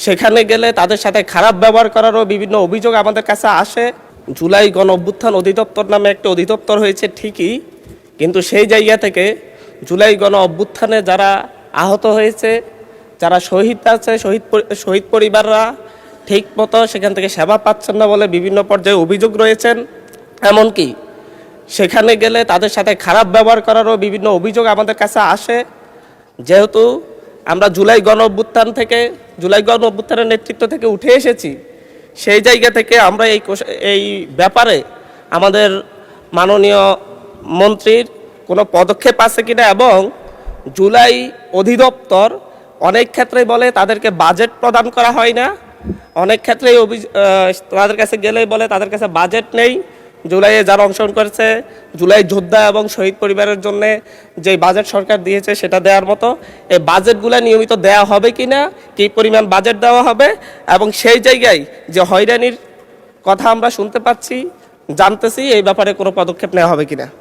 সেখানে গেলে তাদের সাথে খারাপ ব্যবহার করারও বিভিন্ন অভিযোগ আমাদের কাছে আসে। জুলাই গণ অভ্যুত্থান অধিদপ্তর নামে একটা অধিদপ্তর হয়েছে ঠিকই, কিন্তু সেই জায়গা থেকে জুলাই গণ অভ্যুত্থানে যারা আহত হয়েছে, যারা শহীদ আছে, শহীদ পরিবাররা ঠিক মতো সেখান থেকে সেবা পাচ্ছেন না বলে বিভিন্ন পর্যায়ে অভিযোগ রয়েছেন। এমনকি সেখানে গেলে তাদের সাথে খারাপ ব্যবহার করারও বিভিন্ন অভিযোগ আমাদের কাছে আসে। যেহেতু আমরা জুলাই গণ অভ্যুত্থানের নেতৃত্ব থেকে উঠে এসেছি, সেই জায়গা থেকে আমরা এই ব্যাপারে আমাদের মাননীয় মন্ত্রীর কোনো পদক্ষেপ আছে কিনা, এবং জুলাই অধিদপ্তর অনেক ক্ষেত্রেই বলে তাদেরকে বাজেট প্রদান করা হয় না, অনেক ক্ষেত্রেই তাদের কাছে গেলেই বলে তাদের কাছে বাজেট নেই। জুলাইয়ে যারা অংশগ্রহণ করেছে, জুলাই যোদ্ধা এবং শহীদ পরিবারের জন্য যে বাজেট সরকার দিয়েছে সেটা দেওয়ার মতো এই বাজেটগুলো নিয়মিত দেওয়া হবে কিনা, কী পরিমাণ বাজেট দেওয়া হবে, এবং সেই জায়গায় যে হয়রানির কথা আমরা শুনতে পাচ্ছি, জানতেছি, এই ব্যাপারে কোনো পদক্ষেপ নেওয়া হবে কিনা।